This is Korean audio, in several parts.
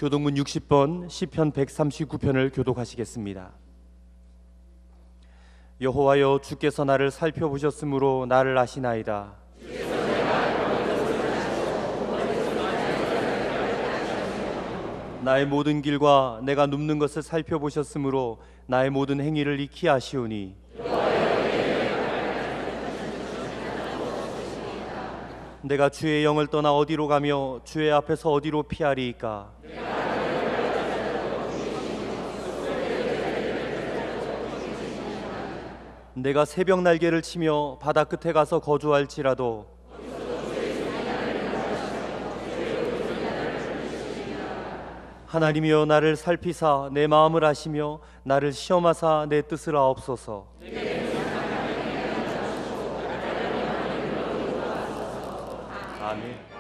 교동문 60번 시편 139편을 교독하시겠습니다. 여호와여, 주께서 나를 살펴보셨으므로 나를 아시나이다. 나의 모든 길과 내가 눕는 것을 살펴보셨으므로 나의 모든 행위를 익히 아시오니 내가 주의 영을 떠나 어디로 가며 주의 앞에서 어디로 피하리이까? 내가 새벽 날개를 치며 바다 끝에 가서 거주할지라도 하나님이여, 나를 살피사 내 마음을 아시며 나를 시험하사 내 뜻을 아옵소서. 아멘.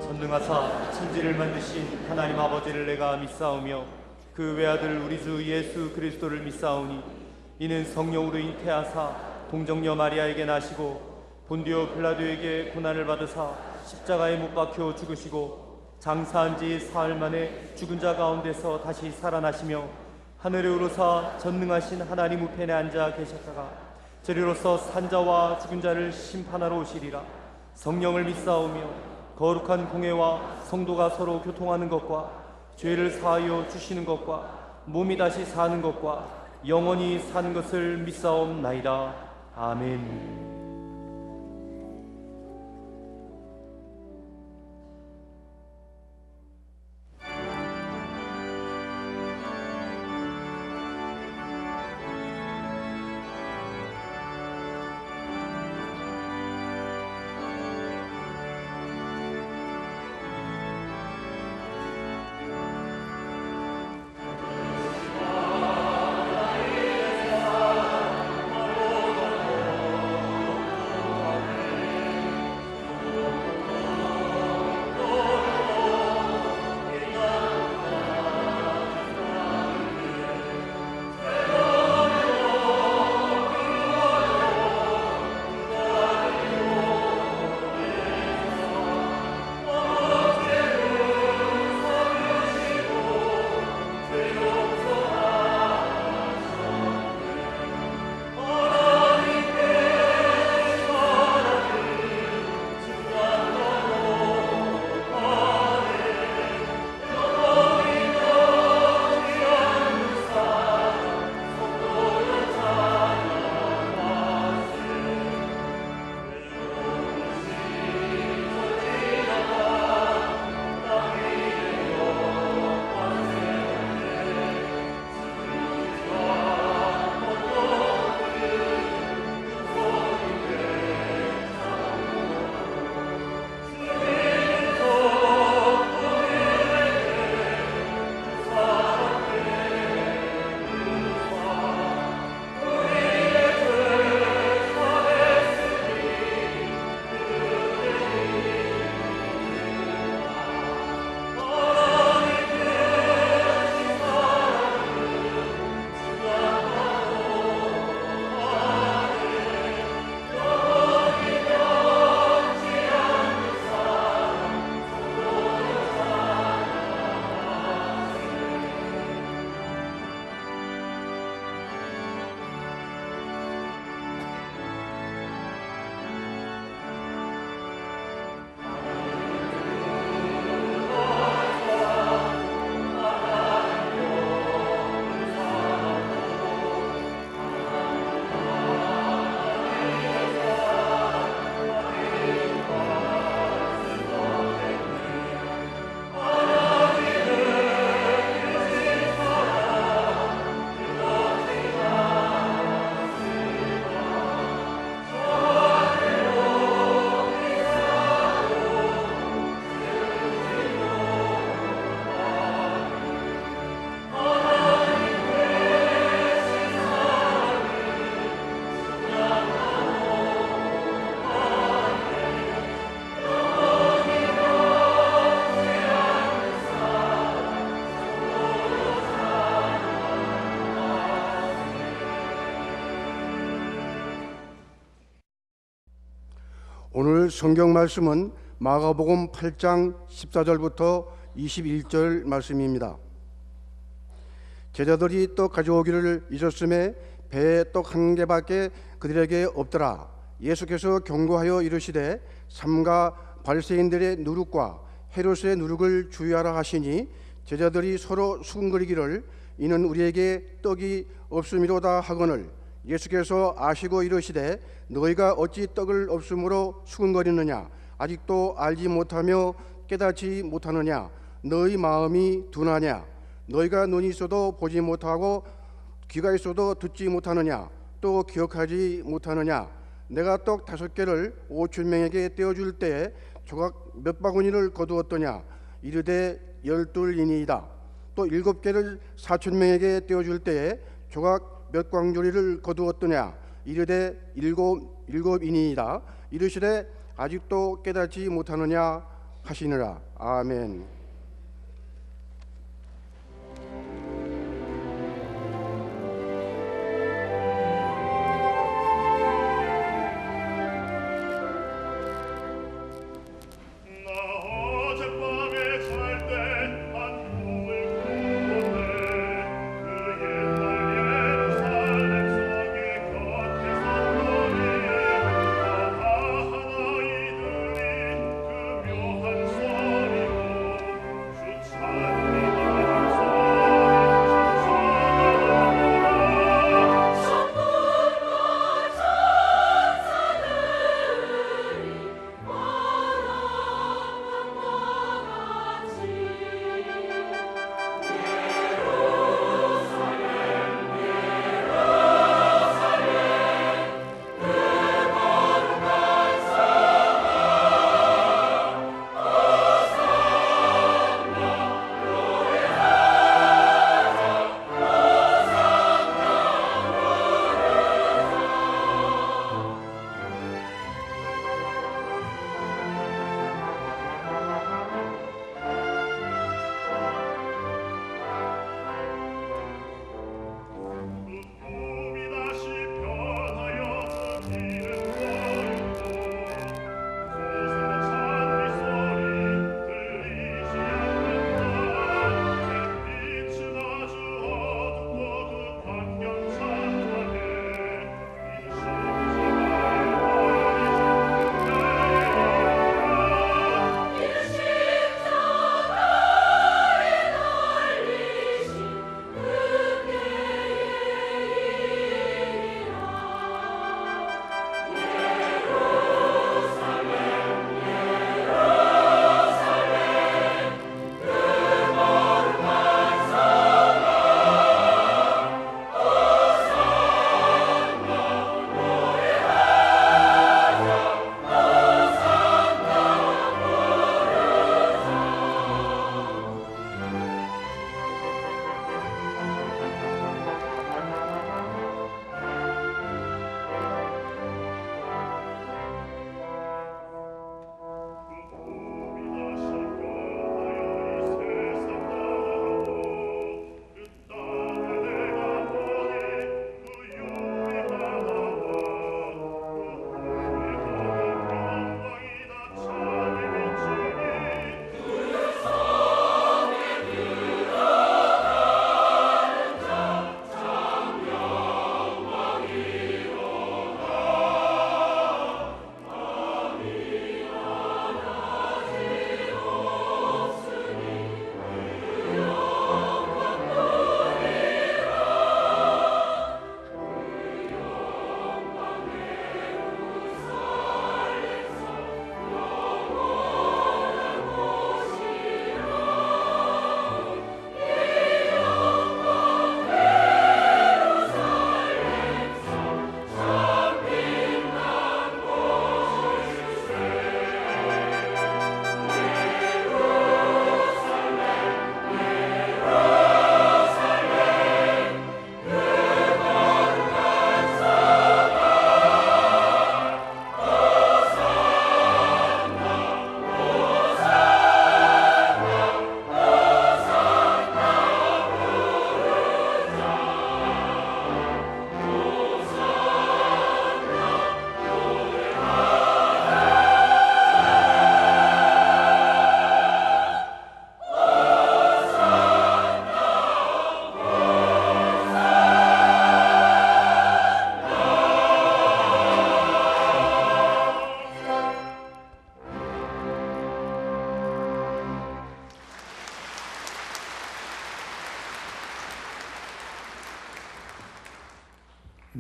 전능하사 천지를 만드신 하나님 아버지를 내가 믿사오며 그 외아들 우리 주 예수 그리스도를 믿사오니 이는 성령으로 잉태하사 동정녀 마리아에게 나시고 본디오 빌라도에게 고난을 받으사 십자가에 못 박혀 죽으시고 장사한 지 사흘 만에 죽은 자 가운데서 다시 살아나시며 하늘에 오르사 전능하신 하나님 우편에 앉아 계셨다가 저리로서 산자와 죽은 자를 심판하러 오시리라. 성령을 믿사오며 거룩한 공회와 성도가 서로 교통하는 것과 죄를 사하여 주시는 것과 몸이 다시 사는 것과 영원히 사는 것을 믿사옵나이다. 아멘. 오늘 성경 말씀은 마가복음 8장 14절부터 21절 말씀입니다. 제자들이 떡 가져오기를 잊었음에 배에 떡 한 개밖에 그들에게 없더라. 예수께서 경고하여 이르시되 삼가 바리새인들의 누룩과 헤롯의 누룩을 주의하라 하시니 제자들이 서로 수군거리기를 이는 우리에게 떡이 없음이로다 하거늘 예수께서 아시고 이르시되 너희가 어찌 떡을 없음으로 수군거리느냐 아직도 알지 못하며 깨닫지 못하느냐 너희 마음이 둔하냐 너희가 눈이 있어도 보지 못하고 귀가 있어도 듣지 못하느냐 또 기억하지 못하느냐 내가 떡 5개를 5,000명에게 떼어줄 때에 조각 몇 바구니를 거두었더냐 이르되 12이니이다 또 7개를 4,000명에게 떼어줄 때에 조각 몇 광주리를 거두었더냐 이르되 7이니이다 이르시되 아직도 깨닫지 못하느냐 하시니라. 아멘.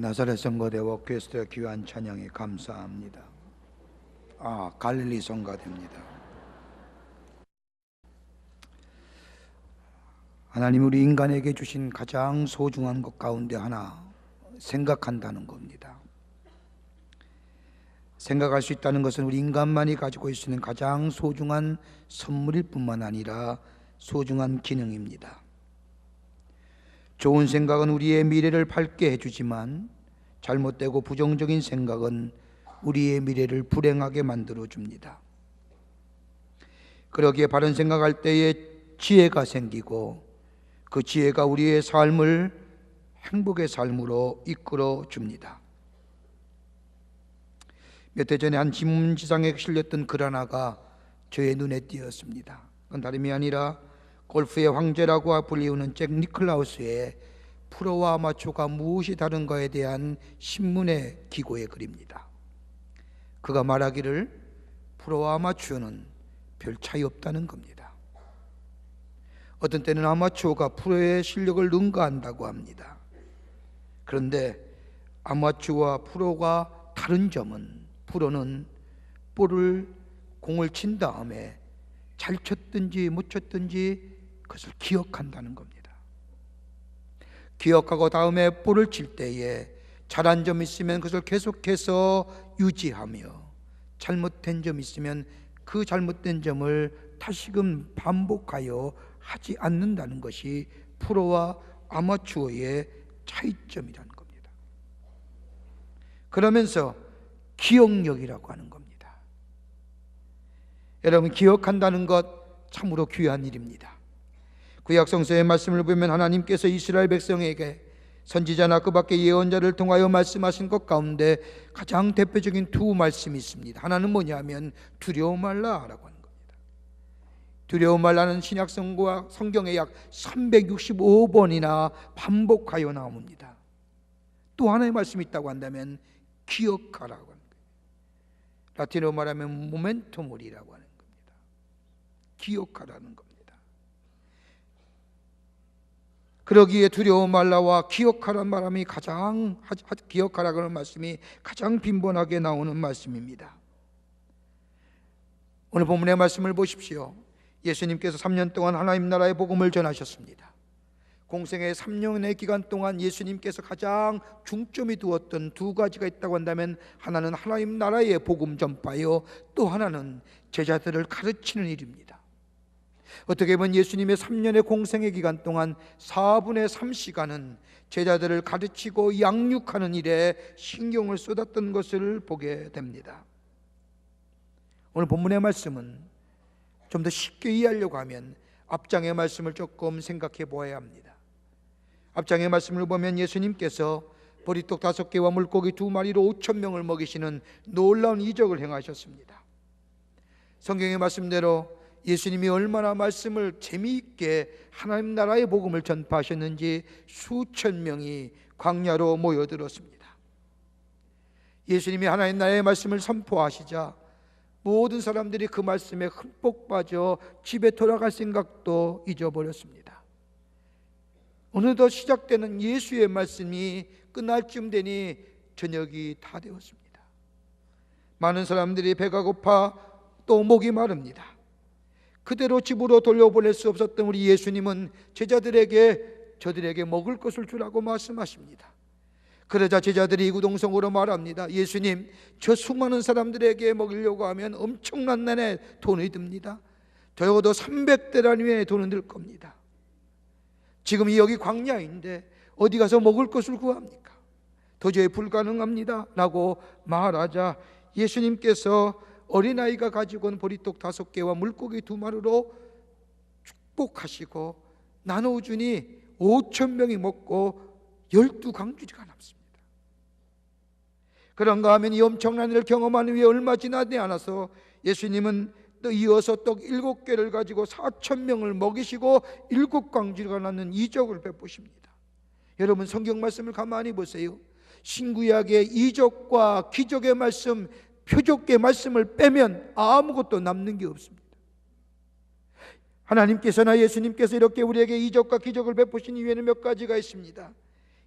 나사렛 성가대와 오케스트라 귀한 찬양에 감사합니다. 갈릴리 성가대입니다. 하나님 우리 인간에게 주신 가장 소중한 것 가운데 하나 생각한다는 겁니다. 생각할 수 있다는 것은 우리 인간만이 가지고 있는 가장 소중한 선물일 뿐만 아니라 소중한 기능입니다. 좋은 생각은 우리의 미래를 밝게 해주지만 잘못되고 부정적인 생각은 우리의 미래를 불행하게 만들어줍니다. 그러기에 바른 생각할 때에 지혜가 생기고 그 지혜가 우리의 삶을 행복의 삶으로 이끌어 줍니다. 몇 해 전에 한 신문지상에 실렸던 글 하나가 저의 눈에 띄었습니다. 그건 다름이 아니라 골프의 황제라고 불리우는 잭 니클라우스의 프로와 아마추어가 무엇이 다른가에 대한 신문의 기고의 글입니다. 그가 말하기를 프로와 아마추어는 별 차이 없다는 겁니다. 어떤 때는 아마추어가 프로의 실력을 능가한다고 합니다. 그런데 아마추어와 프로가 다른 점은 프로는 공을 친 다음에 잘 쳤든지 못 쳤든지 그것을 기억한다는 겁니다. 기억하고 다음에 볼을 칠 때에 잘한 점 있으면 그것을 계속해서 유지하며 잘못된 점 있으면 그 잘못된 점을 다시금 반복하여 하지 않는다는 것이 프로와 아마추어의 차이점이라는 겁니다. 그러면서 기억력이라고 하는 겁니다. 여러분, 기억한다는 것 참으로 귀한 일입니다. 구약 성서의 말씀을 보면 하나님께서 이스라엘 백성에게 선지자나 그 밖의 예언자를 통하여 말씀하신 것 가운데 가장 대표적인 두 말씀이 있습니다. 하나는 뭐냐면 두려워 말라라고 하는 겁니다. 두려워 말라는 신약 성경에 약 365번이나 반복하여 나옵니다. 또 하나의 말씀이 있다고 한다면 기억하라고 하는 거예요. 라틴어로 말하면 모멘토모리라고 하는 겁니다. 기억하라는 겁니다. 그러기에 두려워 말라와 기억하라는 말함이 기억하라는 말씀이 가장 빈번하게 나오는 말씀입니다. 오늘 본문의 말씀을 보십시오. 예수님께서 3년 동안 하나님 나라의 복음을 전하셨습니다. 공생의 3년의 기간 동안 예수님께서 가장 중점이 두었던 두 가지가 있다고 한다면 하나는 하나님 나라의 복음 전파요, 또 하나는 제자들을 가르치는 일입니다. 어떻게 보면 예수님의 3년의 공생의 기간 동안 4분의 3시간은 제자들을 가르치고 양육하는 일에 신경을 쏟았던 것을 보게 됩니다. 오늘 본문의 말씀은 좀 더 쉽게 이해하려고 하면 앞장의 말씀을 조금 생각해 보아야 합니다. 앞장의 말씀을 보면 예수님께서 보리떡 5개와 물고기 2마리로 5,000명을 먹이시는 놀라운 이적을 행하셨습니다. 성경의 말씀대로 예수님이 얼마나 말씀을 재미있게 하나님 나라의 복음을 전파하셨는지 수천 명이 광야로 모여들었습니다. 예수님이 하나님 나라의 말씀을 선포하시자 모든 사람들이 그 말씀에 흠뻑 빠져 집에 돌아갈 생각도 잊어버렸습니다. 어느덧 시작되는 예수의 말씀이 끝날 쯤 되니 저녁이 다 되었습니다. 많은 사람들이 배가 고파 또 목이 마릅니다. 그대로 집으로 돌려보낼 수 없었던 우리 예수님은 저들에게 먹을 것을 주라고 말씀하십니다. 그러자 제자들이 이구동성으로 말합니다. 예수님, 저 수많은 사람들에게 먹이려고 하면 엄청난 난에 돈이 듭니다. 적어도 300데나리온의 돈은 들 겁니다. 지금 여기 광야인데 어디 가서 먹을 것을 구합니까? 도저히 불가능합니다 라고 말하자 예수님께서 어린아이가 가지고 온 보리떡 5개와 물고기 2마리로 축복하시고 나눠주니 5,000명이 먹고 12강줄이가 남습니다. 그런가 하면 이 엄청난 일을 경험한 후에 얼마 지나지 않아서 예수님은 또 이어서 떡 7개를 가지고 4,000명을 먹이시고 7강줄이가 남는 이적을 베푸십니다. 여러분, 성경 말씀을 가만히 보세요. 신구약의 이적과 기적의 말씀, 표적의 말씀을 빼면 아무것도 남는 게 없습니다. 하나님께서나 예수님께서 이렇게 우리에게 이적과 기적을 베푸신 이유에는 몇 가지가 있습니다.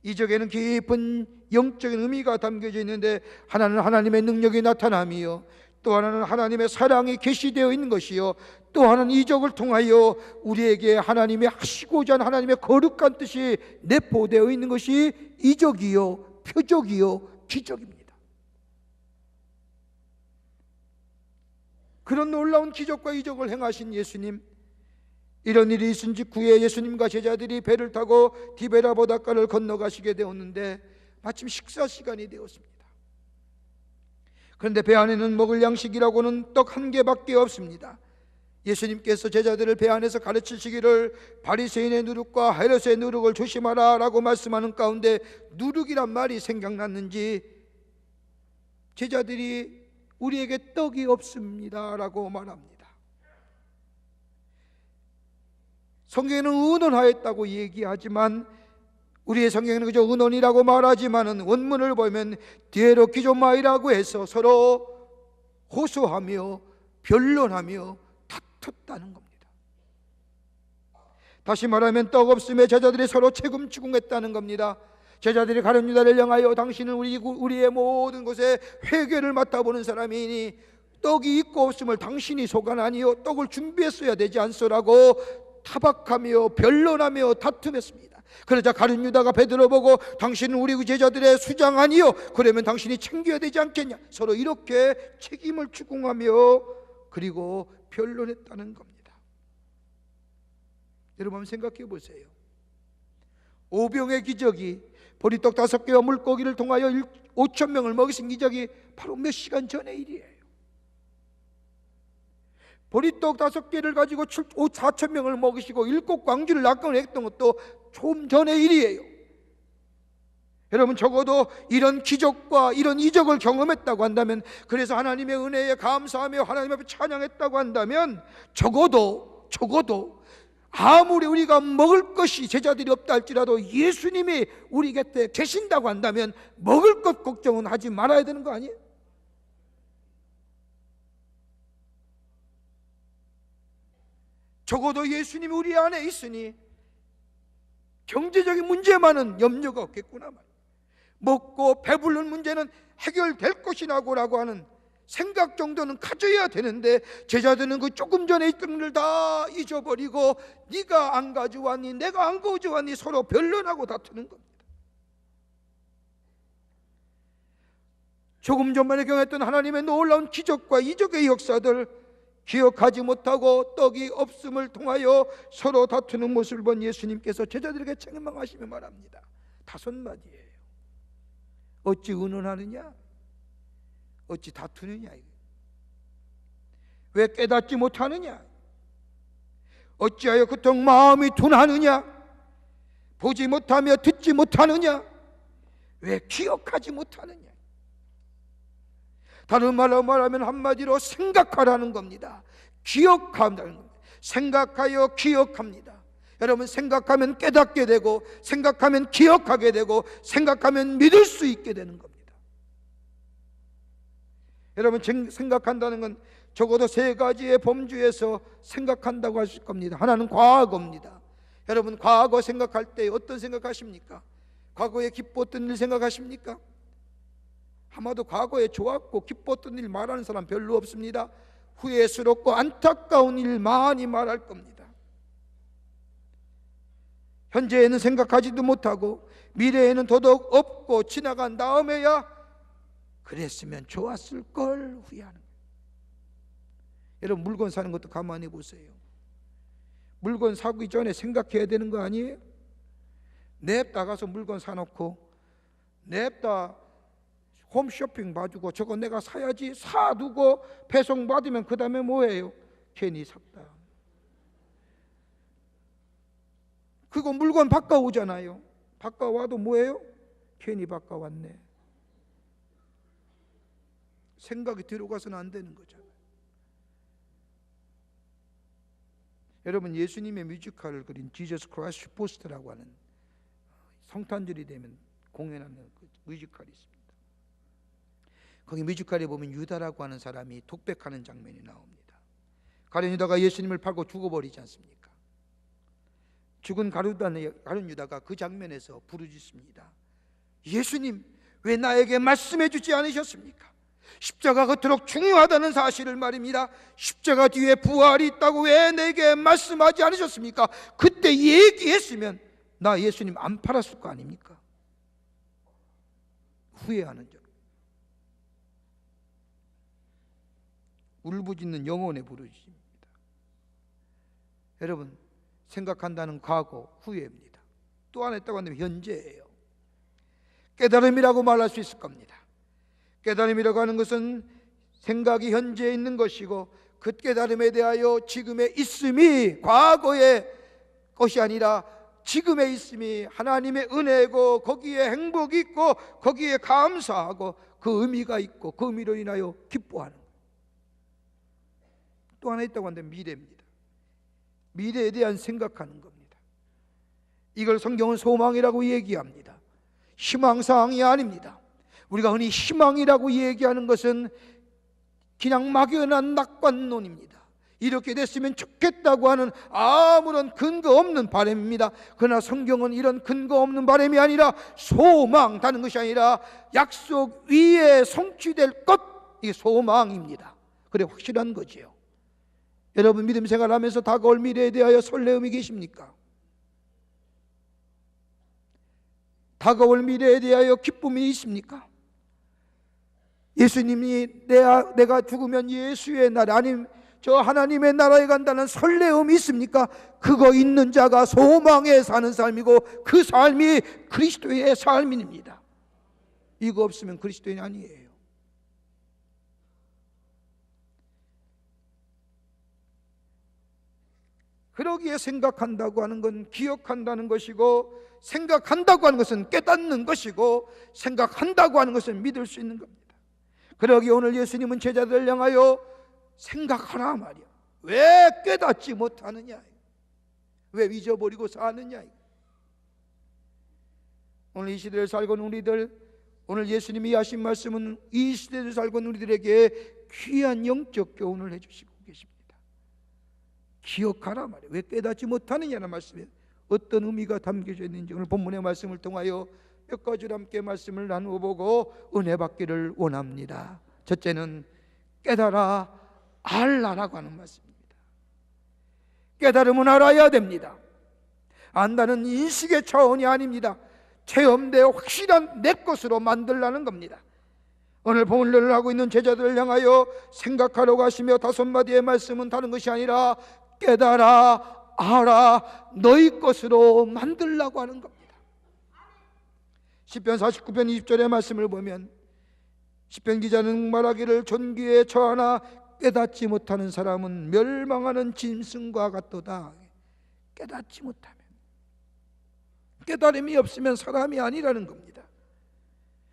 이적에는 깊은 영적인 의미가 담겨져 있는데, 하나는 하나님의 능력이 나타남이요, 또 하나는 하나님의 사랑이 계시되어 있는 것이요, 또 하나는 이적을 통하여 우리에게 하나님이 하시고자 하는 하나님의 거룩한 뜻이 내포되어 있는 것이 이적이요, 표적이요, 기적입니다. 그런 놀라운 기적과 이적을 행하신 예수님, 이런 일이 있은 직후에 예수님과 제자들이 배를 타고 디베라 바닷가를 건너가시게 되었는데, 마침 식사 시간이 되었습니다. 그런데 배 안에는 먹을 양식이라고는 떡 한 개밖에 없습니다. 예수님께서 제자들을 배 안에서 가르치시기를 바리새인의 누룩과 헤롯의 누룩을 조심하라 라고 말씀하는 가운데, 누룩이란 말이 생각났는지 제자들이 우리에게 떡이 없습니다 라고 말합니다. 성경에는 의논하였다고 얘기하지만, 우리의 성경에는 그저 의논이라고 말하지만은 원문을 보면 디에로키조마이라고 해서 서로 호소하며 변론하며 다퉜다는 겁니다. 다시 말하면 떡 없음에 제자들이 서로 채금치궁했다는 겁니다. 제자들이 가룟 유다를 향하여 당신은 우리의 모든 것에 회개를 맡아보는 사람이니 떡이 있고 없음을 당신이 소관하니요, 떡을 준비했어야 되지 않소라고 타박하며 변론하며 다툼했습니다. 그러자 가룟 유다가 베드로 보고 당신은 우리 제자들의 수장 아니요, 그러면 당신이 챙겨야 되지 않겠냐, 서로 이렇게 책임을 추궁하며 그리고 변론했다는 겁니다. 여러분 한번 생각해 보세요. 오병의 기적이, 보리떡 5개와 물고기를 통하여 5,000명을 먹이신 기적이 바로 몇 시간 전의 일이에요. 보리떡 5개를 가지고 4,000명을 먹이시고 7 광주를 낚아냈던 것도 좀 전의 일이에요. 여러분, 적어도 이런 기적과 이런 이적을 경험했다고 한다면, 그래서 하나님의 은혜에 감사하며 하나님 앞에 찬양했다고 한다면, 적어도 아무리 우리가 먹을 것이 제자들이 없다 할지라도 예수님이 우리 곁에 계신다고 한다면 먹을 것 걱정은 하지 말아야 되는 거 아니에요? 적어도 예수님이 우리 안에 있으니 경제적인 문제만은 염려가 없겠구나. 먹고 배부른 문제는 해결될 것이라고 하는 생각 정도는 가져야 되는데, 제자들은 그 조금 전에 있던 일을 다 잊어버리고 네가 안 가져왔니, 내가 안 가져왔니 서로 변론하고 다투는 겁니다. 조금 전만에 경험했던 하나님의 놀라운 기적과 이적의 역사들 기억하지 못하고 떡이 없음을 통하여 서로 다투는 모습을 본 예수님께서 제자들에게 책망하시며 말합니다. 5마디예요. 어찌 의논하느냐, 어찌 다투느냐, 왜 깨닫지 못하느냐, 어찌하여 그토록 마음이 둔하느냐, 보지 못하며 듣지 못하느냐, 왜 기억하지 못하느냐. 다른 말로 말하면 한마디로 생각하라는 겁니다. 기억한다는 겁니다. 생각하여 기억합니다. 여러분, 생각하면 깨닫게 되고, 생각하면 기억하게 되고, 생각하면 믿을 수 있게 되는 겁니다. 여러분, 생각한다는 건 적어도 3가지의 범주에서 생각한다고 하실 겁니다. 하나는 과거입니다. 여러분, 과거 생각할 때 어떤 생각하십니까? 과거에 기뻤던 일 생각하십니까? 아마도 과거에 좋았고 기뻤던 일 말하는 사람 별로 없습니다. 후회스럽고 안타까운 일 많이 말할 겁니다. 현재에는 생각하지도 못하고 미래에는 더더욱 없고 지나간 다음에야 그랬으면 좋았을 걸 후회하는 거예요. 여러분, 물건 사는 것도 가만히 보세요. 물건 사기 전에 생각해야 되는 거 아니에요? 냅다 가서 물건 사놓고 냅다 홈쇼핑 봐주고 저거 내가 사야지 사두고 배송 받으면 그 다음에 뭐예요? 괜히 샀다. 그거 물건 바꿔오잖아요. 바꿔와도 뭐예요? 괜히 바꿔왔네. 생각이 들어가서는 안 되는 거잖아요. 여러분, 예수님의 뮤지컬을 그린 지저스 크라이스트 포스트라고 하는 성탄절이 되면 공연하는 그 뮤지컬이 있습니다. 거기 뮤지컬에 보면 유다라고 하는 사람이 독백하는 장면이 나옵니다. 가룟 유다가 예수님을 팔고 죽어버리지 않습니까? 죽은 가룟 유다가 그 장면에서 부르짖습니다. 예수님, 왜 나에게 말씀해 주지 않으셨습니까? 십자가가 그토록 중요하다는 사실을 말입니다. 십자가 뒤에 부활이 있다고 왜 내게 말씀하지 않으셨습니까? 그때 얘기했으면 나 예수님 안 팔았을 거 아닙니까? 후회하는 점, 울부짖는 영혼의 부르짖습니다. 여러분, 생각한다는 과거, 후회입니다. 또 하나 있다고 한다면 현재예요. 깨달음이라고 말할 수 있을 겁니다. 깨달음이라고 하는 것은 생각이 현재에 있는 것이고, 그 깨달음에 대하여 지금의 있음이 과거의 것이 아니라 지금의 있음이 하나님의 은혜고, 거기에 행복이 있고, 거기에 감사하고, 그 의미가 있고, 그 의미로 인하여 기뻐하는 것. 또 하나 있다고 한다면 미래입니다. 미래에 대한 생각하는 겁니다. 이걸 성경은 소망이라고 얘기합니다. 희망사항이 아닙니다. 우리가 흔히 희망이라고 얘기하는 것은 그냥 막연한 낙관론입니다. 이렇게 됐으면 좋겠다고 하는 아무런 근거 없는 바람입니다. 그러나 성경은 이런 근거 없는 바람이 아니라 소망, 다른 것이 아니라 약속 위에 성취될 것, 이게 소망입니다. 그래, 확실한 거지요. 여러분, 믿음 생활하면서 다가올 미래에 대하여 설레음이 계십니까? 다가올 미래에 대하여 기쁨이 있습니까? 예수님이 내가 죽으면 예수의 나라, 아니면 저 하나님의 나라에 간다는 설레음이 있습니까? 그거 있는 자가 소망에 사는 삶이고, 그 삶이 그리스도의 삶입니다. 이거 없으면 그리스도인 아니에요. 그러기에 생각한다고 하는 건 기억한다는 것이고, 생각한다고 하는 것은 깨닫는 것이고, 생각한다고 하는 것은 믿을 수 있는 겁니다. 그러기에 오늘 예수님은 제자들을 향하여 생각하라 말이야. 왜 깨닫지 못하느냐, 왜 잊어버리고 사느냐. 오늘 이 시대를 살고 있는 우리들, 오늘 예수님이 하신 말씀은 이 시대를 살고 있는 우리들에게 귀한 영적 교훈을 해주시고 계십니다. 기억하라 말이야. 왜 깨닫지 못하느냐는 말씀에 어떤 의미가 담겨져 있는지 오늘 본문의 말씀을 통하여 몇 가지로 함께 말씀을 나누어 보고 은혜 받기를 원합니다. 첫째는 깨달아 알라라고 하는 말씀입니다. 깨달음은 알아야 됩니다. 안다는 인식의 차원이 아닙니다. 체험되어 확실한 내 것으로 만들라는 겁니다. 오늘 본문을 하고 있는 제자들을 향하여 생각하라고 하시며 다섯 마디의 말씀은 다른 것이 아니라 깨달아 알아 너희 것으로 만들라고 하는 겁니다. 시편 49편 20절의 말씀을 보면 시편 기자는 말하기를 존귀에 처하나 깨닫지 못하는 사람은 멸망하는 짐승과 같도다. 깨닫지 못하면, 깨달음이 없으면 사람이 아니라는 겁니다.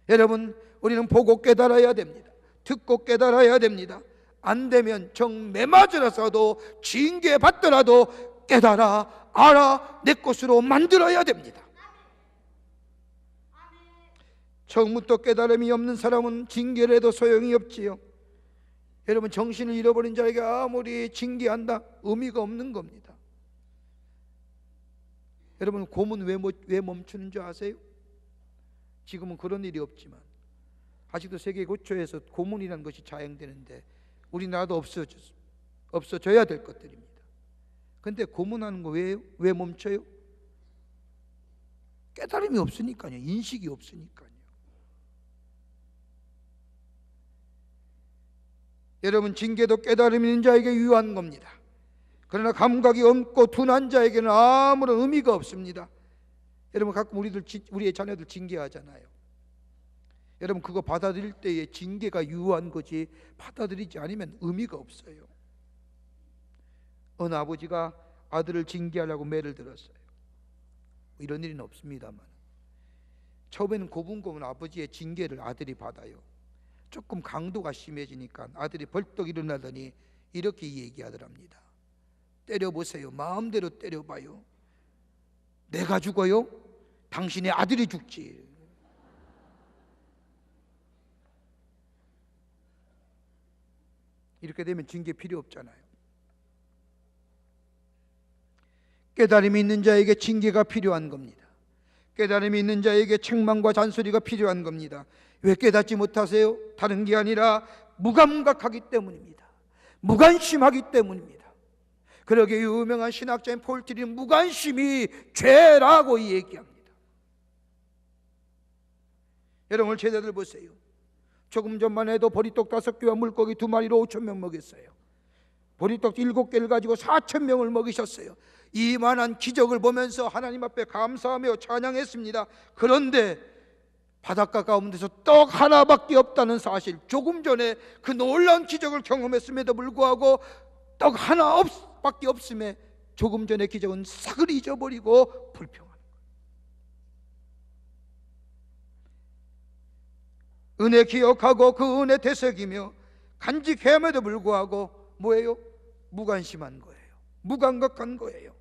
여러분, 우리는 보고 깨달아야 됩니다. 듣고 깨달아야 됩니다. 안 되면 정매 맞으라서도 징계 받더라도 깨달아 알아 내 것으로 만들어야 됩니다. 처음부터 깨달음이 없는 사람은 징계를 해도 소용이 없지요. 여러분, 정신을 잃어버린 자에게 아무리 징계한다 의미가 없는 겁니다. 여러분, 고문 왜 멈추는 줄 아세요? 지금은 그런 일이 없지만 아직도 세계 곳곳에서 고문이라는 것이 자행되는데 우리나라도 없어져야 될 것들입니다. 그런데 고문하는 거 왜 멈춰요? 깨달음이 없으니까요. 인식이 없으니까요. 여러분, 징계도 깨달음 있는 자에게 유효한 겁니다. 그러나 감각이 없고 둔한 자에게는 아무런 의미가 없습니다. 여러분, 가끔 우리의 자녀들 징계하잖아요. 여러분, 그거 받아들일 때에 징계가 유효한 거지 받아들이지 않으면 의미가 없어요. 어느 아버지가 아들을 징계하려고 매를 들었어요. 이런 일은 없습니다만 처음에는 고분고분 아버지의 징계를 아들이 받아요. 조금 강도가 심해지니까 아들이 벌떡 일어나더니 이렇게 얘기하더랍니다. 때려보세요. 마음대로 때려봐요. 내가 죽어요? 당신의 아들이 죽지. 이렇게 되면 징계 필요 없잖아요. 깨달음이 있는 자에게 징계가 필요한 겁니다. 깨달음이 있는 자에게 책망과 잔소리가 필요한 겁니다. 왜 깨닫지 못하세요? 다른 게 아니라 무감각하기 때문입니다. 무관심하기 때문입니다. 그러게 유명한 신학자인 폴티리는 무관심이 죄라고 얘기합니다. 여러분, 제자들 보세요. 조금 전만 해도 보리떡 5개와 물고기 2마리로 5,000명 먹였어요. 보리떡 7개를 가지고 4,000명을 먹이셨어요. 이만한 기적을 보면서 하나님 앞에 감사하며 찬양했습니다. 그런데 바닷가 가운데서 떡 하나밖에 없다는 사실, 조금 전에 그 놀라운 기적을 경험했음에도 불구하고 떡 하나밖에 없음에 조금 전의 기적은 싹을 잊어버리고 불평하는 거예요. 은혜 기억하고 그 은혜 되새기며 간직함에도 불구하고 뭐예요? 무관심한 거예요. 무감각한 거예요.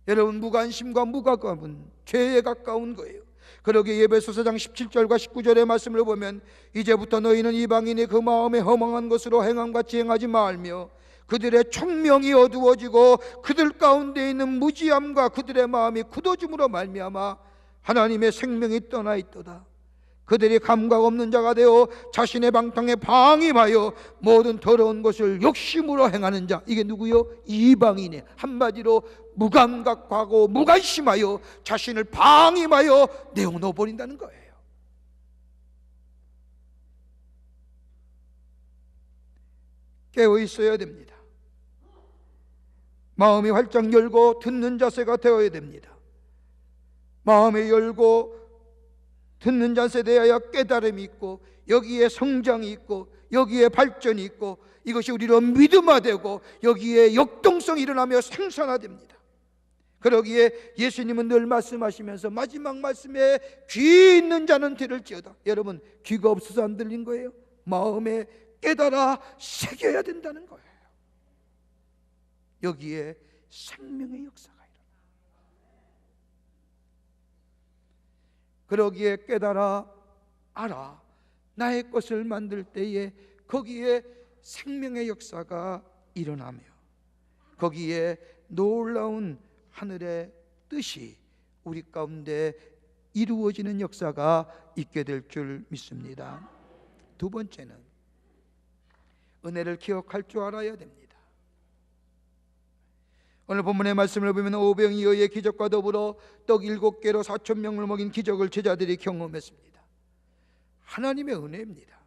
여러분, 무관심과 무감각은 죄에 가까운 거예요. 그러기에 예배소 4장 17절과 19절의 말씀을 보면 이제부터 너희는 이방인이 그 마음에 허망한 것으로 행함같이 행하지 말며 그들의 총명이 어두워지고 그들 가운데 있는 무지함과 그들의 마음이 굳어짐으로 말미암아 하나님의 생명이 떠나 있도다. 그들이 감각 없는 자가 되어 자신의 방탕에 방임하여 모든 더러운 것을 욕심으로 행하는 자, 이게 누구요? 이방인이에요. 한마디로 무감각하고 무관심하여 자신을 방임하여 내어놓아버린다는 거예요. 깨어 있어야 됩니다. 마음이 활짝 열고 듣는 자세가 되어야 됩니다. 마음이 열고 듣는 자세에 대하여 깨달음이 있고 여기에 성장이 있고 여기에 발전이 있고 이것이 우리로 믿음화되고 여기에 역동성이 일어나며 생산화됩니다. 그러기에 예수님은 늘 말씀하시면서 마지막 말씀에 귀 있는 자는 들을지어다. 여러분, 귀가 없어서 안 들린 거예요? 마음에 깨달아 새겨야 된다는 거예요. 여기에 생명의 역사가 일어나. 그러기에 깨달아 알아 나의 것을 만들 때에 거기에 생명의 역사가 일어나며 거기에 놀라운 하늘의 뜻이 우리 가운데 이루어지는 역사가 있게 될 줄 믿습니다. 두 번째는 은혜를 기억할 줄 알아야 됩니다. 오늘 본문의 말씀을 보면 오병이어의 기적과 더불어 떡 7개로 4,000명을 먹인 기적을 제자들이 경험했습니다. 하나님의 은혜입니다.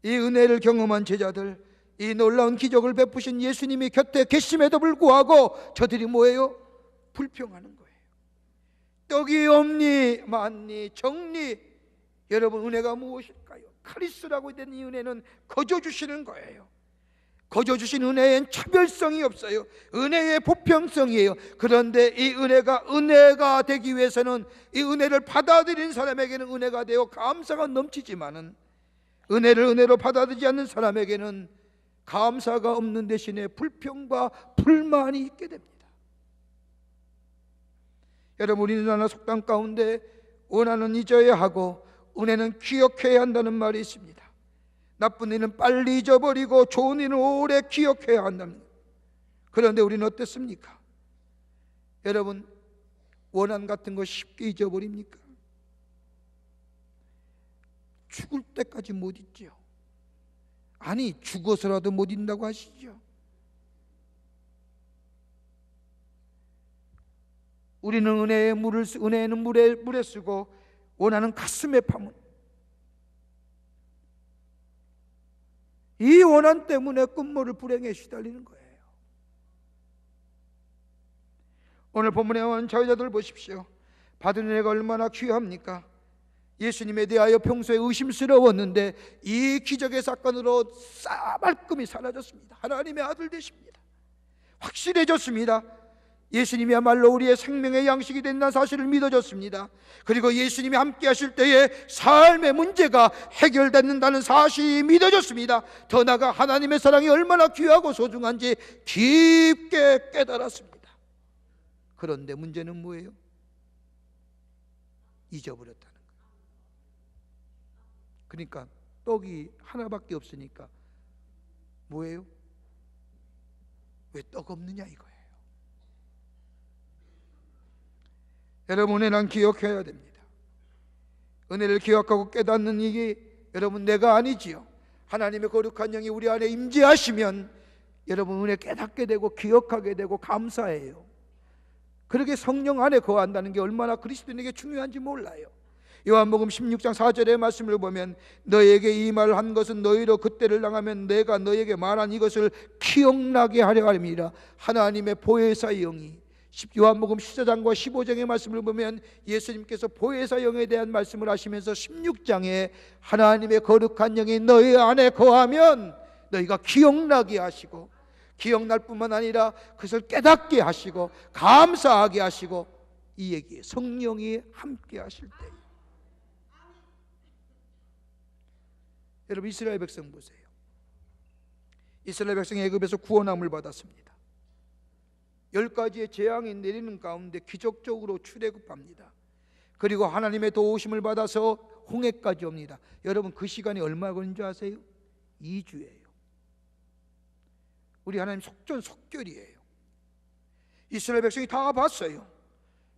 이 은혜를 경험한 제자들, 이 놀라운 기적을 베푸신 예수님이 곁에 계심에도 불구하고 저들이 뭐예요? 불평하는 거예요. 떡이 없니 많니 적니. 여러분, 은혜가 무엇일까요? 카리스라고 된 이 은혜는 거저 주시는 거예요. 거저 주신 은혜엔 차별성이 없어요. 은혜의 보편성이에요. 그런데 이 은혜가 되기 위해서는 이 은혜를 받아들인 사람에게는 은혜가 되어 감사가 넘치지만은 은혜를 은혜로 받아들이지 않는 사람에게는 감사가 없는 대신에 불평과 불만이 있게 됩니다. 여러분, 우리나라 속담 가운데 원한은 잊어야 하고 은혜는 기억해야 한다는 말이 있습니다. 나쁜 일은 빨리 잊어버리고 좋은 일은 오래 기억해야 한다는. 그런데 우리는 어떻습니까? 여러분, 원한 같은 거 쉽게 잊어버립니까? 죽을 때까지 못 잊죠. 아니, 죽어서라도 못 잊는다고 하시죠. 우리는 은혜는 물에 쓰고 원하는 가슴에 파문. 이 원한 때문에 끝모를 불행에 시달리는 거예요. 오늘 본문에 온 저희들 보십시오. 받은 은혜가 얼마나 귀합니까? 예수님에 대하여 평소에 의심스러웠는데 이 기적의 사건으로 말끔히 사라졌습니다. 하나님의 아들 되십니다. 확실해졌습니다. 예수님이야말로 우리의 생명의 양식이 된다는 사실을 믿어졌습니다. 그리고 예수님이 함께 하실 때에 삶의 문제가 해결된다는 사실이 믿어졌습니다. 더 나아가 하나님의 사랑이 얼마나 귀하고 소중한지 깊게 깨달았습니다. 그런데 문제는 뭐예요? 잊어버렸다는 거예요. 그러니까 떡이 하나밖에 없으니까 뭐예요? 왜 떡 없느냐 이거예요. 여러분, 은혜는 기억해야 됩니다. 은혜를 기억하고 깨닫는 이게 여러분 내가 아니지요. 하나님의 거룩한 영이 우리 안에 임재하시면 여러분 은혜 깨닫게 되고 기억하게 되고 감사해요. 그렇게 성령 안에 거한다는 게 얼마나 그리스도인에게 중요한지 몰라요. 요한복음 16장 4절의 말씀을 보면 너에게 이 말을 한 것은 너희로 그때를 당하면 내가 너에게 말한 이것을 기억나게 하려 함이라. 하나님의 보혜사 영이 요한복음 14장과 15장의 말씀을 보면 예수님께서 보혜사 영에 대한 말씀을 하시면서 16장에 하나님의 거룩한 영이 너희 안에 거하면 너희가 기억나게 하시고, 기억날 뿐만 아니라 그것을 깨닫게 하시고 감사하게 하시고, 이 얘기에 성령이 함께 하실 때, 여러분 이스라엘 백성 보세요. 이스라엘 백성이 애굽에서 구원함을 받았습니다. 10가지의 재앙이 내리는 가운데 기적적으로 출애굽합니다. 그리고 하나님의 도우심을 받아서 홍해까지 옵니다. 여러분 그 시간이 얼마 걸린 줄 아세요? 2주예요. 우리 하나님 속전속결이에요. 이스라엘 백성이 다 봤어요.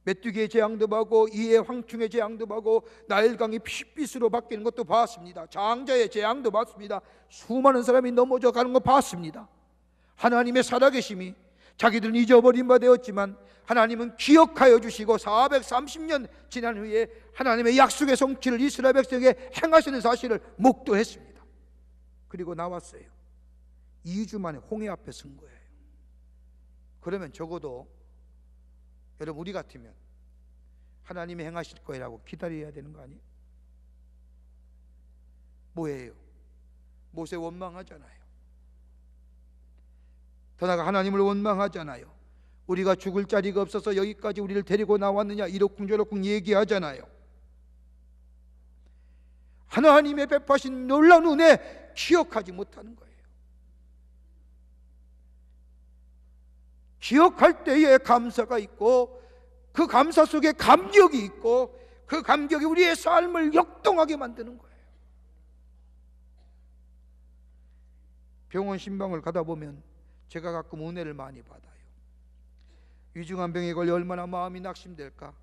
메뚜기의 재앙도 보고 이의 황충의 재앙도 보고 나일강이 핏빛으로 바뀌는 것도 봤습니다. 장자의 재앙도 봤습니다. 수많은 사람이 넘어져 가는 거 봤습니다. 하나님의 살아계심이, 자기들은 잊어버린 바 되었지만 하나님은 기억하여 주시고 430년 지난 후에 하나님의 약속의 성취를 이스라엘 백성에게 행하시는 사실을 목도했습니다. 그리고 나왔어요. 2주 만에 홍해 앞에 선 거예요. 그러면 적어도 여러분 우리 같으면 하나님이 행하실 거라고 기다려야 되는 거 아니에요? 뭐예요? 모세 원망하잖아요. 더 나아가 하나님을 원망하잖아요. 우리가 죽을 자리가 없어서 여기까지 우리를 데리고 나왔느냐 이러쿵저러쿵 얘기하잖아요. 하나님의 베푸신 놀라운 은혜 기억하지 못하는 거예요. 기억할 때에 감사가 있고 그 감사 속에 감격이 있고 그 감격이 우리의 삶을 역동하게 만드는 거예요. 병원 신방을 가다 보면 제가 가끔 은혜를 많이 받아요. 위중한 병에 걸려 얼마나 마음이 낙심될까.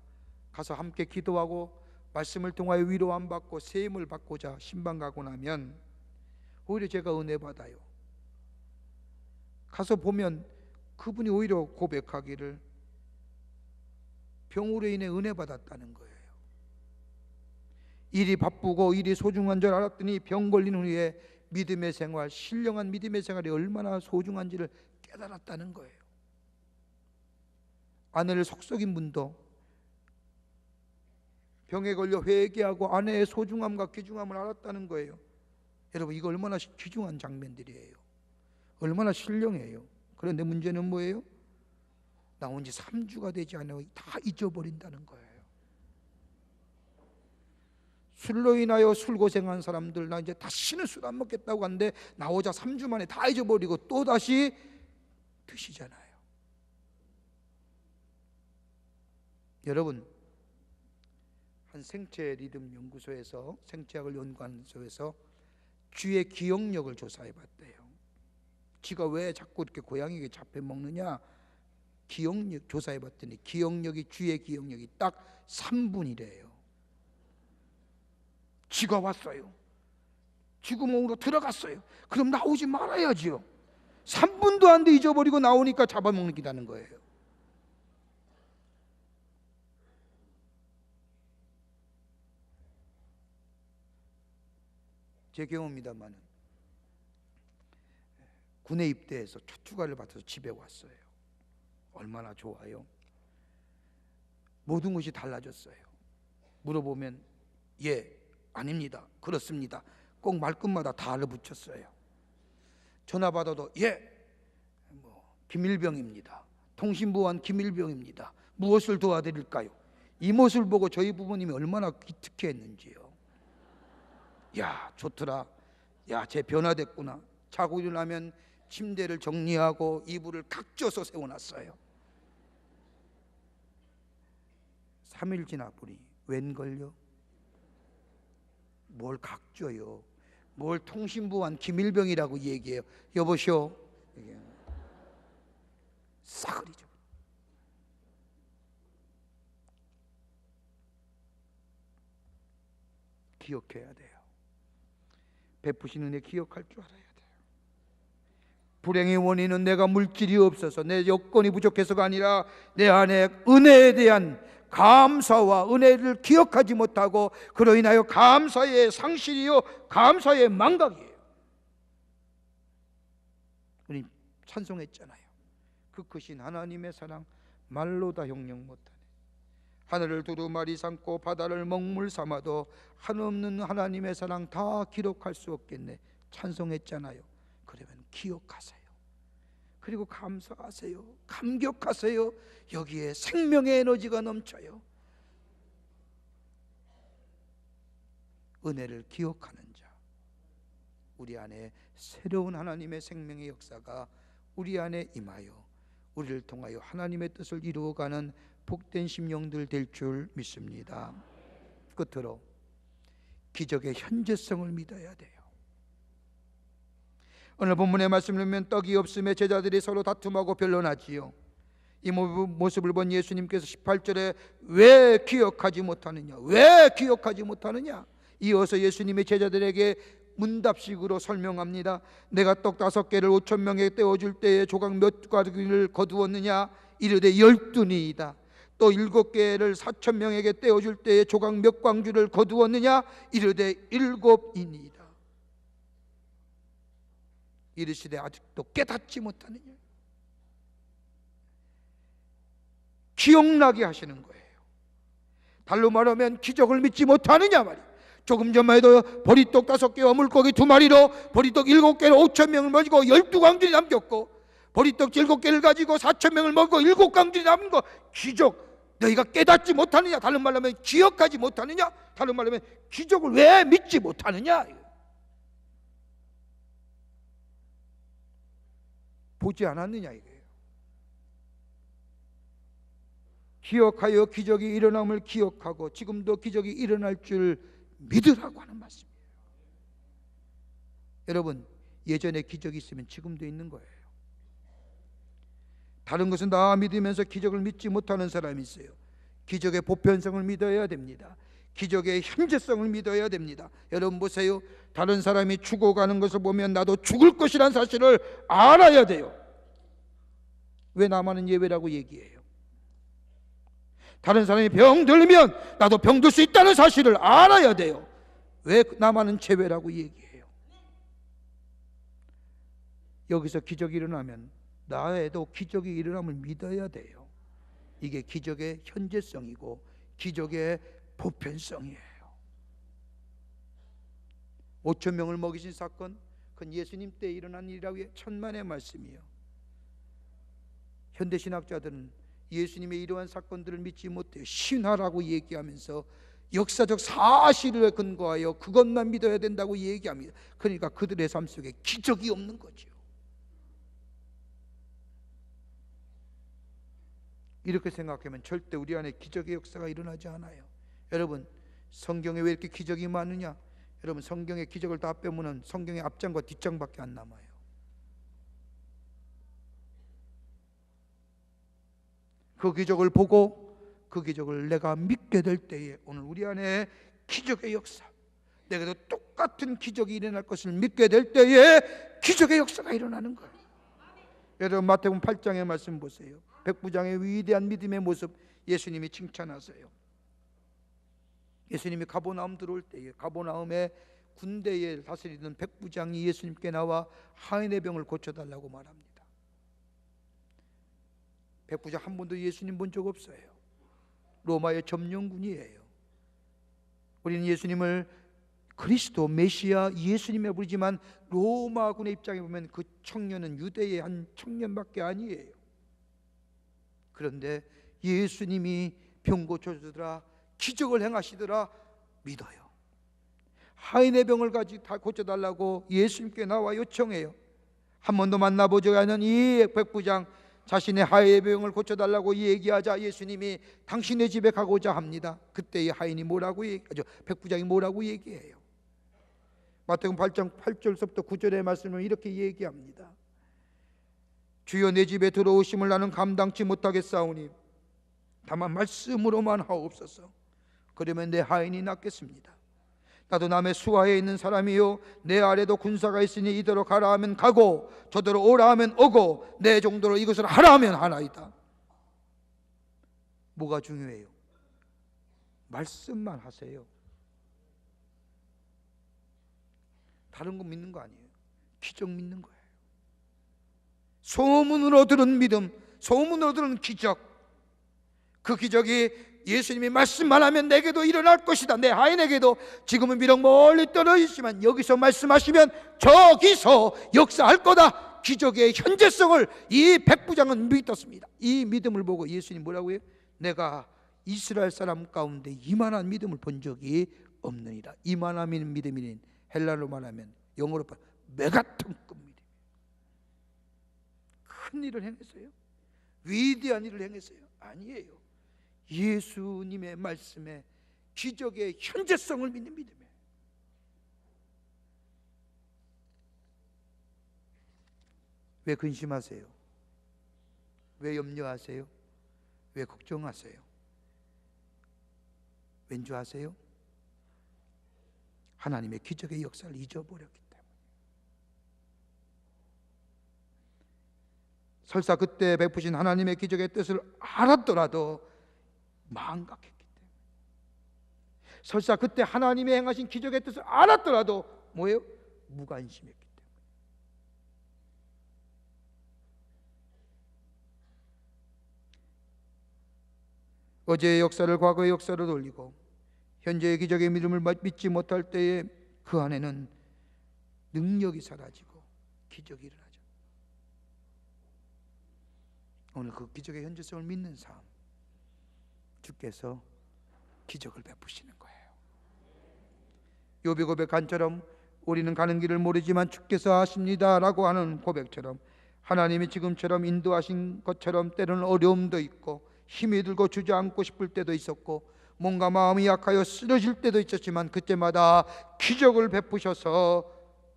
가서 함께 기도하고 말씀을 통하여 위로 안 받고 세임을 받고자 신방 가고 나면 오히려 제가 은혜 받아요. 가서 보면 그분이 오히려 고백하기를 병으로 인해 은혜 받았다는 거예요. 일이 바쁘고 일이 소중한 줄 알았더니 병 걸린 후에 믿음의 생활, 신령한 믿음의 생활이 얼마나 소중한지를 깨달았다는 거예요. 아내를 속썩인 분도 병에 걸려 회개하고 아내의 소중함과 귀중함을 알았다는 거예요. 여러분 이거 얼마나 귀중한 장면들이에요. 얼마나 신령해요. 그런데 문제는 뭐예요? 나온 지 3주가 되지 않아요. 다 잊어버린다는 거예요. 술로 인하여 술고생한 사람들, 나 이제 다시는 술 안 먹겠다고 하는데 나오자 3주 만에 다 잊어버리고 또 다시 드시잖아요. 여러분 한 생체 리듬 연구소에서, 생체학을 연구하는 소에서 쥐의 기억력을 조사해 봤대요. 쥐가 왜 자꾸 이렇게 고양이에게 잡혀 먹느냐 기억력 조사해 봤더니 기억력이, 쥐의 기억력이 딱 3분이래요. 쥐가 왔어요. 쥐구멍으로 들어갔어요. 그럼 나오지 말아야지요. 3분도 안 돼 잊어버리고 나오니까 잡아먹는 기라는 거예요. 제 경험입니다만은 군에 입대해서 첫 휴가를 받아서 집에 왔어요. 얼마나 좋아요. 모든 것이 달라졌어요. 물어보면 예, 아닙니다, 그렇습니다, 꼭 말끝마다 다를 붙였어요. 전화 받아도 예, 김일병입니다, 통신보안 김일병입니다, 무엇을 도와드릴까요? 이 모습을 보고 저희 부모님이 얼마나 기특해했는지요. 야 좋더라, 야 쟤 변화됐구나. 자고 일어나면 침대를 정리하고 이불을 각져서 세워놨어요. 3일 지나 보니 웬걸요? 뭘 각져요? 뭘 통신보안 김일병이라고 얘기해요. 여보시오, 싸그리 줘. 기억해야 돼요. 베푸신 은혜 기억할 줄 알아야 돼요. 불행의 원인은 내가 물질이 없어서, 내 여건이 부족해서가 아니라 내 안에 은혜에 대한 감사와 은혜를 기억하지 못하고 그로 인하여 감사의 상실이요 감사의 망각이에요. 우리 찬송했잖아요. 그 크신 하나님의 사랑 말로 다 형용 못하네. 하늘을 두루마리 삼고 바다를 먹물 삼아도 한없는 하나님의 사랑 다 기록할 수 없겠네. 찬송했잖아요. 그러면 기억하세요. 그리고 감사하세요. 감격하세요. 여기에 생명의 에너지가 넘쳐요. 은혜를 기억하는 자, 우리 안에 새로운 하나님의 생명의 역사가 우리 안에 임하여 우리를 통하여 하나님의 뜻을 이루어가는 복된 심령들 될 줄 믿습니다. 끝으로 기적의 현재성을 믿어야 돼요. 오늘 본문의 말씀을 보면 떡이 없음에 제자들이 서로 다툼하고 변론하지요. 이 모습을 본 예수님께서 18절에 왜 기억하지 못하느냐, 왜 기억하지 못하느냐, 이어서 예수님의 제자들에게 문답식으로 설명합니다. 내가 떡 5개를 5,000명에게 떼어줄 때에 조각 몇 가지를 거두었느냐, 이르되 12니이다. 또 7개를 4,000명에게 떼어줄 때에 조각 몇 광주를 거두었느냐, 이르되 7이니이다. 이르시되 아직도 깨닫지 못하느냐. 기억나게 하시는 거예요. 달로 말하면 기적을 믿지 못하느냐 말이에요. 조금 전만 해도 보리떡 5개와 물고기 2마리로 보리떡 7개로 5,000명을 먹이고 12광들이 남겼고, 보리떡 7개를 가지고 4,000명을 먹고 7광들이 남은 거 기적, 너희가 깨닫지 못하느냐. 다른 말로 하면 기억하지 못하느냐. 다른 말로 하면 기적을 왜 믿지 못하느냐. 보지 않았느냐 이거예요. 기억하여 기적이 일어남을 기억하고 지금도 기적이 일어날 줄 믿으라고 하는 말씀이에요. 여러분, 예전에 기적이 있으면 지금도 있는 거예요. 다른 것은 다 믿으면서 기적을 믿지 못하는 사람이 있어요. 기적의 보편성을 믿어야 됩니다. 기적의 현재성을 믿어야 됩니다. 여러분 보세요. 다른 사람이 죽어가는 것을 보면 나도 죽을 것이라는 사실을 알아야 돼요. 왜 나만은 예외라고 얘기해요? 다른 사람이 병 들면 나도 병 들 수 있다는 사실을 알아야 돼요. 왜 나만은 제외라고 얘기해요? 여기서 기적이 일어나면 나에도 기적이 일어남을 믿어야 돼요. 이게 기적의 현재성이고 기적의 보편성이에요. 5,000명을 먹이신 사건, 그건 예수님 때 일어난 일이라고 해요. 천만의 말씀이요. 현대신학자들은 예수님의 이러한 사건들을 믿지 못해요. 신화라고 얘기하면서 역사적 사실을 근거하여 그것만 믿어야 된다고 얘기합니다. 그러니까 그들의 삶 속에 기적이 없는 거죠. 이렇게 생각하면 절대 우리 안에 기적의 역사가 일어나지 않아요. 여러분, 성경에 왜 이렇게 기적이 많으냐? 여러분, 성경의 기적을 다 빼면 성경의 앞장과 뒷장밖에 안 남아요. 그 기적을 보고 그 기적을 내가 믿게 될 때에 오늘 우리 안에 기적의 역사, 내가도 똑같은 기적이 일어날 것을 믿게 될 때에 기적의 역사가 일어나는 거예요. 여러분, 마태복음 8장의 말씀 보세요. 백부장의 위대한 믿음의 모습 예수님이 칭찬하세요. 예수님이 가버나움 들어올 때에 가버나움의 군대에 다스리던 백부장이 예수님께 나와 하인의 병을 고쳐달라고 말합니다. 백부장 한 번도 예수님 본 적 없어요. 로마의 점령군이에요. 우리는 예수님을 그리스도 메시아 예수님에 부르지만 로마군의 입장에 보면 그 청년은 유대의 한 청년밖에 아니에요. 그런데 예수님이 병 고쳐주더라, 기적을 행하시더라, 믿어요. 하인의 병을 가지고 다 고쳐달라고 예수님께 나와 요청해요. 한 번도 만나보지 않은 이 백부장, 자신의 하인의 병을 고쳐달라고 얘기하자 예수님이 당신의 집에 가고자 합니다. 그때 이 하인이 뭐라고 얘기하죠? 백부장이 뭐라고 얘기해요? 마태복음 8장 8절부터 9절의 말씀을 이렇게 얘기합니다. 주여 내 집에 들어오심을 나는 감당치 못하겠사오니 다만 말씀으로만 하옵소서. 그러면 내 하인이 낫겠습니다. 나도 남의 수하에 있는 사람이요 내 아래도 군사가 있으니 이대로 가라 하면 가고 저대로 오라 하면 오고 내 정도로 이것을 하라 하면 하나이다. 뭐가 중요해요? 말씀만 하세요. 다른 거 믿는 거 아니에요. 기적 믿는 거예요. 소문으로 들은 믿음, 소문으로 들은 기적, 그 기적이 예수님이 말씀만 하면 내게도 일어날 것이다. 내 하인에게도 지금은 비록 멀리 떨어지지만 여기서 말씀하시면 저기서 역사할 거다. 기적의 현재성을 이 백부장은 믿었습니다. 이 믿음을 보고 예수님 뭐라고 해요? 내가 이스라엘 사람 가운데 이만한 믿음을 본 적이 없느니라. 이만한 믿음이 헬라로 말하면 영어로 메가톤급 믿음. 큰 일을 행했어요? 위대한 일을 행했어요? 아니에요. 예수님의 말씀에 기적의 현재성을 믿는 믿음이에요. 왜 근심하세요? 왜 염려하세요? 왜 걱정하세요? 왠지 아세요? 하나님의 기적의 역사를 잊어버렸기 때문에. 설사 그때 베푸신 하나님의 기적의 뜻을 알았더라도 망각했기 때문에. 설사 그때 하나님의 행하신 기적의 뜻을 알았더라도 뭐예요? 무관심했기 때문에. 어제의 역사를 과거의 역사로 돌리고 현재의 기적의 믿음을 믿지 못할 때에 그 안에는 능력이 사라지고 기적이 일어나죠. 오늘 그 기적의 현재성을 믿는 삶, 주께서 기적을 베푸시는 거예요. 욥의 고백한처럼 우리는 가는 길을 모르지만 주께서 아십니다 라고 하는 고백처럼 하나님이 지금처럼 인도하신 것처럼 때로는 어려움도 있고 힘이 들고 주저앉고 싶을 때도 있었고 뭔가 마음이 약하여 쓰러질 때도 있었지만 그때마다 기적을 베푸셔서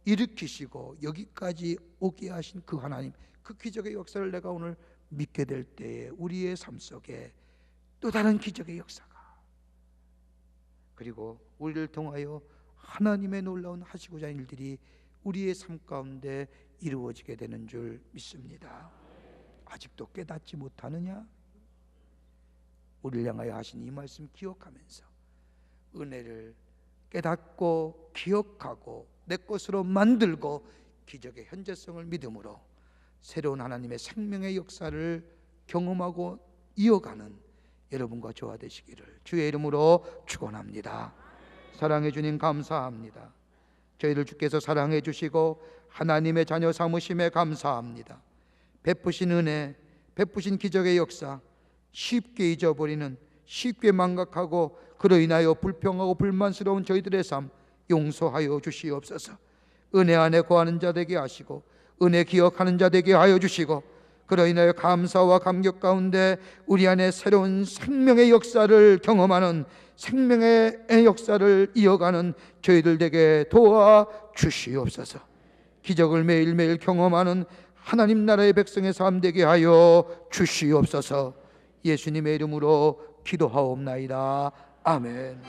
일으키시고 여기까지 오게 하신 그 하나님, 그 기적의 역사를 내가 오늘 믿게 될 때에 우리의 삶 속에 또 다른 기적의 역사가, 그리고 우리를 통하여 하나님의 놀라운 하시고자 하는 일들이 우리의 삶 가운데 이루어지게 되는 줄 믿습니다. 아직도 깨닫지 못하느냐? 우리를 향하여 하신 이 말씀 기억하면서 은혜를 깨닫고 기억하고 내 것으로 만들고 기적의 현재성을 믿음으로 새로운 하나님의 생명의 역사를 경험하고 이어가는 여러분과 저와 되시기를 주의 이름으로 축원합니다. 사랑해 주님 감사합니다. 저희를 주께서 사랑해 주시고 하나님의 자녀 삼으심에 감사합니다. 베푸신 은혜, 베푸신 기적의 역사 쉽게 잊어버리는, 쉽게 망각하고 그로 인하여 불평하고 불만스러운 저희들의 삶 용서하여 주시옵소서. 은혜 안에 거하는 자 되게 하시고 은혜 기억하는 자 되게 하여 주시고 그로 인하여 감사와 감격 가운데 우리 안에 새로운 생명의 역사를 경험하는, 생명의 역사를 이어가는 저희들 되게 도와 주시옵소서. 기적을 매일매일 경험하는 하나님 나라의 백성의 삶 되게 하여 주시옵소서. 예수님의 이름으로 기도하옵나이다. 아멘.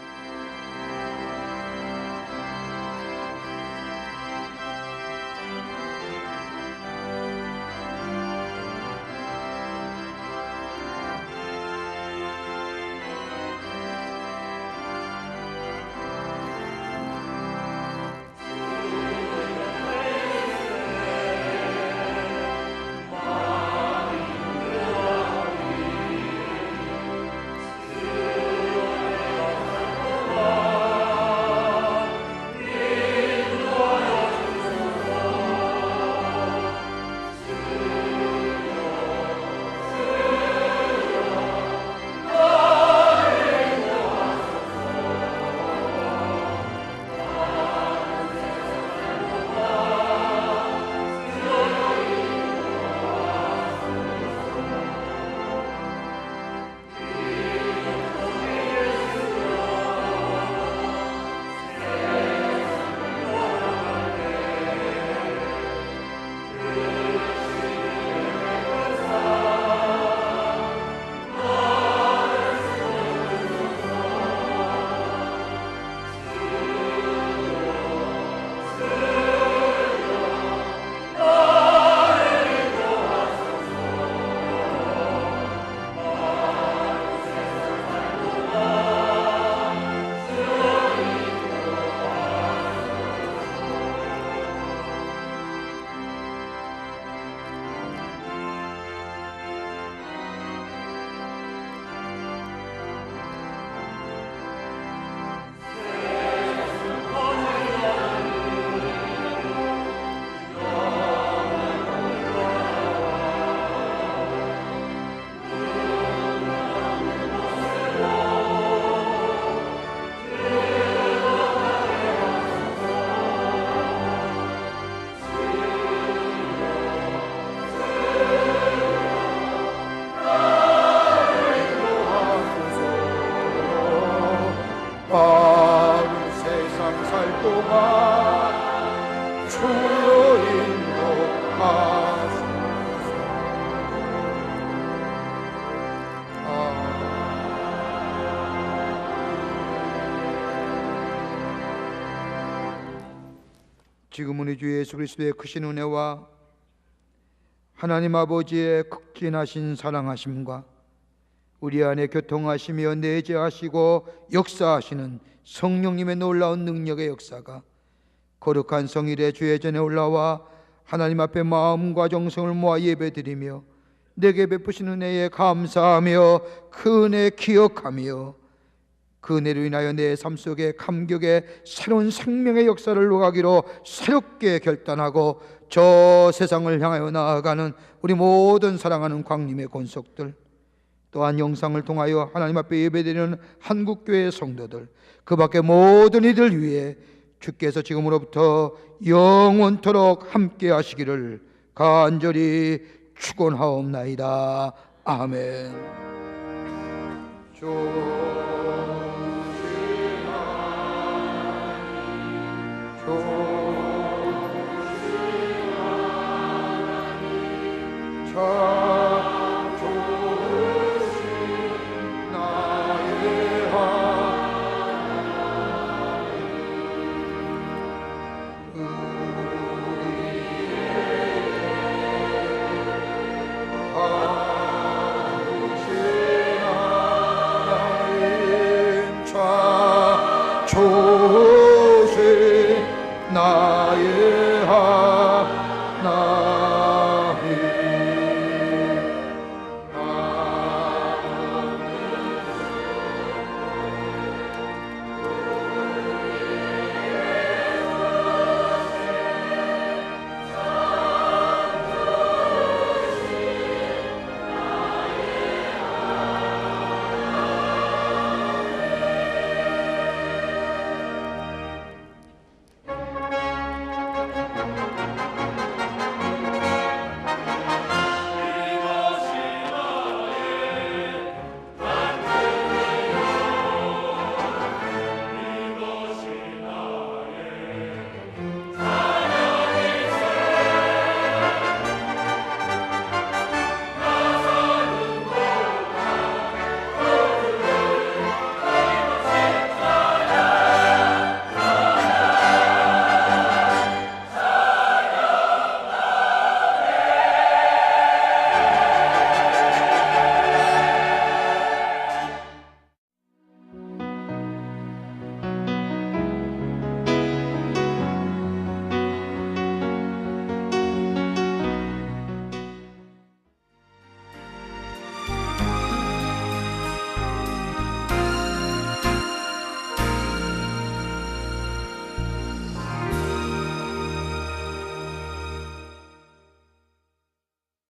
지금은 우리 주 예수 그리스도의 크신 은혜와 하나님 아버지의 극진하신 사랑하심과 우리 안에 교통하시며 내재하시고 역사하시는 성령님의 놀라운 능력의 역사가 거룩한 성일의 주의 전에 올라와 하나님 앞에 마음과 정성을 모아 예배드리며 내게 베푸신 은혜에 감사하며 그 은혜 기억하며 그 은혜로 인하여 내 삶 속에 감격의 새로운 생명의 역사를 노하기로 새롭게 결단하고 저 세상을 향하여 나아가는 우리 모든 사랑하는 광림의 권속들, 또한 영상을 통하여 하나님 앞에 예배드리는 한국교회 성도들, 그 밖에 모든 이들 위해 주께서 지금으로부터 영원토록 함께 하시기를 간절히 축원하옵나이다. 아멘. 주